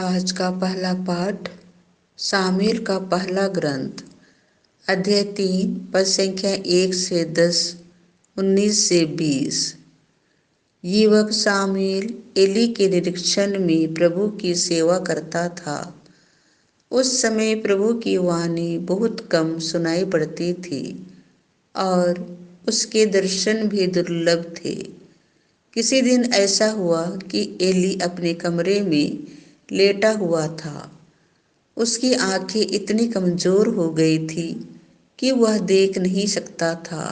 आज का पहला पाठ सामुएल का पहला ग्रंथ अध्याय 3 पद संख्या 1 से 10, 19 से 20। युवक सामुएल एली के निरीक्षण में प्रभु की सेवा करता था। उस समय प्रभु की वाणी बहुत कम सुनाई पड़ती थी और उसके दर्शन भी दुर्लभ थे। किसी दिन ऐसा हुआ कि एली अपने कमरे में लेटा हुआ था। उसकी आंखें इतनी कमजोर हो गई थी कि वह देख नहीं सकता था।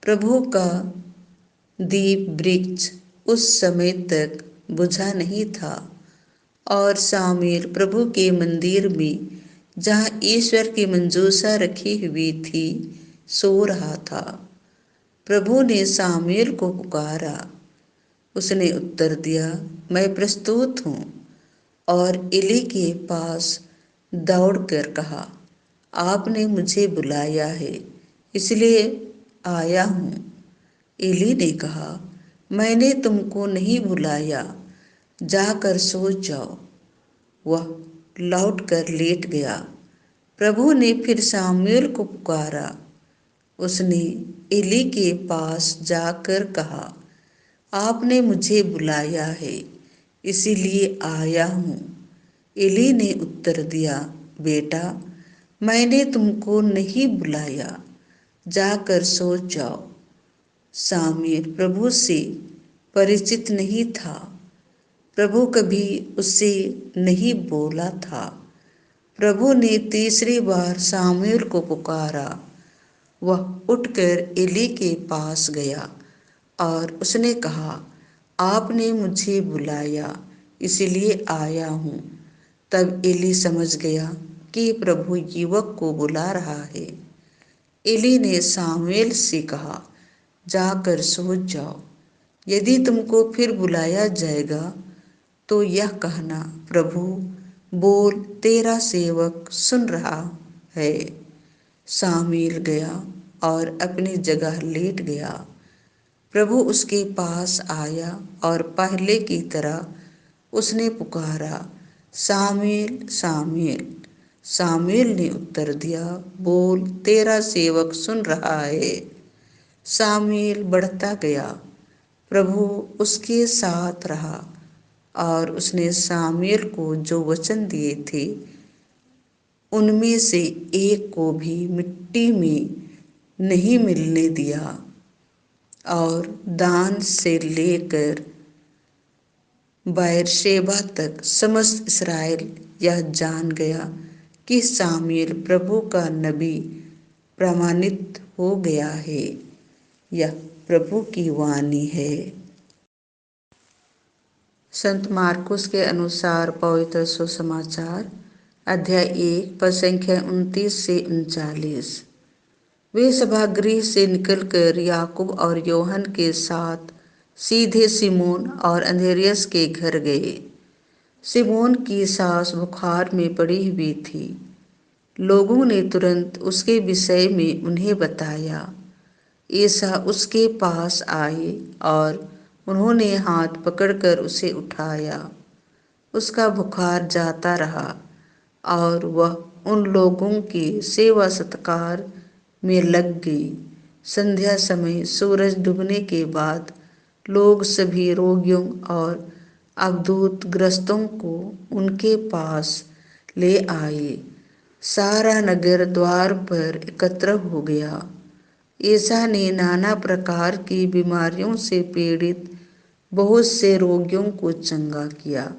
प्रभु का दीप वृक्ष उस समय तक बुझा नहीं था और सामुएल प्रभु के मंदिर में, जहाँ ईश्वर की मंजूषा रखी हुई थी, सो रहा था। प्रभु ने सामुएल को पुकारा। उसने उत्तर दिया, मैं प्रस्तुत हूँ। और एली के पास दौड़कर कहा, आपने मुझे बुलाया है, इसलिए आया हूँ। एली ने कहा, मैंने तुमको नहीं बुलाया, जाकर सो जाओ। वह लौटकर लेट गया। प्रभु ने फिर सामुएल को पुकारा। उसने एली के पास जाकर कहा, आपने मुझे बुलाया है, इसीलिए आया हूँ। एली ने उत्तर दिया, बेटा, मैंने तुमको नहीं बुलाया, जाकर सो जाओ। सामुएल प्रभु से परिचित नहीं था। प्रभु कभी उससे नहीं बोला था। प्रभु ने तीसरी बार सामुएल को पुकारा। वह उठकर एली के पास गया और उसने कहा, आपने मुझे बुलाया, इसलिए आया हूँ। तब एली समझ गया कि प्रभु युवक को बुला रहा है। एली ने सामुएल से कहा, जाकर सो जाओ। यदि तुमको फिर बुलाया जाएगा तो यह कहना, प्रभु बोल, तेरा सेवक सुन रहा है। सामुएल गया और अपनी जगह लेट गया। प्रभु उसके पास आया और पहले की तरह उसने पुकारा, सामुएल, सामुएल। सामुएल ने उत्तर दिया, बोल, तेरा सेवक सुन रहा है। सामुएल बढ़ता गया। प्रभु उसके साथ रहा और उसने सामुएल को जो वचन दिए थे, उनमें से एक को भी मिट्टी में नहीं मिलने दिया। और दान से लेकर बेर्शेबा तक समस्त इस्राएल यह जान गया कि सामुएल प्रभु का नबी प्रमाणित हो गया है। यह प्रभु की वाणी है। संत मार्कुस के अनुसार पवित्र सुसमाचार अध्याय 1 पद संख्या 29 से 39। वे सभागृह से निकलकर याकूब और योहन के साथ सीधे सिमोन और अंद्रियास के घर गए। सिमोन की सास बुखार में पड़ी हुई थी। लोगों ने तुरंत उसके विषय में उन्हें बताया। ईसा उसके पास आए और उन्होंने हाथ पकड़कर उसे उठाया। उसका बुखार जाता रहा और वह उन लोगों के सेवा सत्कार में लग गई। संध्या समय सूरज डूबने के बाद लोग सभी रोगियों और अवधूत ग्रस्तों को उनके पास ले आए। सारा नगर द्वार पर एकत्र हो गया। ईसा ने नाना प्रकार की बीमारियों से पीड़ित बहुत से रोगियों को चंगा किया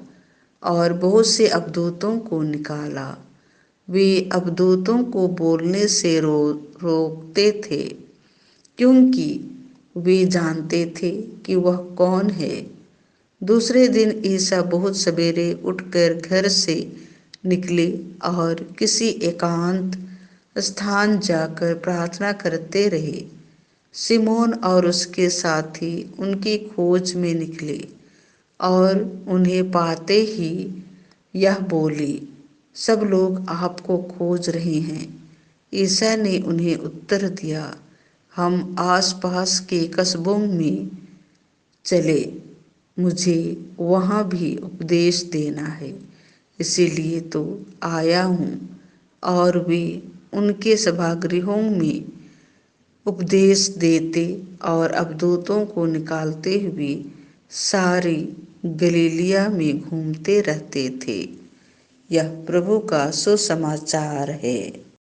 और बहुत से अवधूतों को निकाला। वे अवधूतों को बोलने से रोकते थे, क्योंकि वे जानते थे कि वह कौन है। दूसरे दिन ईसा बहुत सवेरे उठकर घर से निकले और किसी एकांत स्थान जाकर प्रार्थना करते रहे। सिमोन और उसके साथी उनकी खोज में निकले और उन्हें पाते ही यह बोले, सब लोग आपको खोज रहे हैं। ईसा ने उन्हें उत्तर दिया, हम आसपास के कस्बों में चले, मुझे वहाँ भी उपदेश देना है, इसीलिए तो आया हूँ। और वे उनके सभागृहों में उपदेश देते और अवधूतों को निकालते हुए सारी गलीलिया में घूमते रहते थे। यह प्रभु का सुसमाचार है।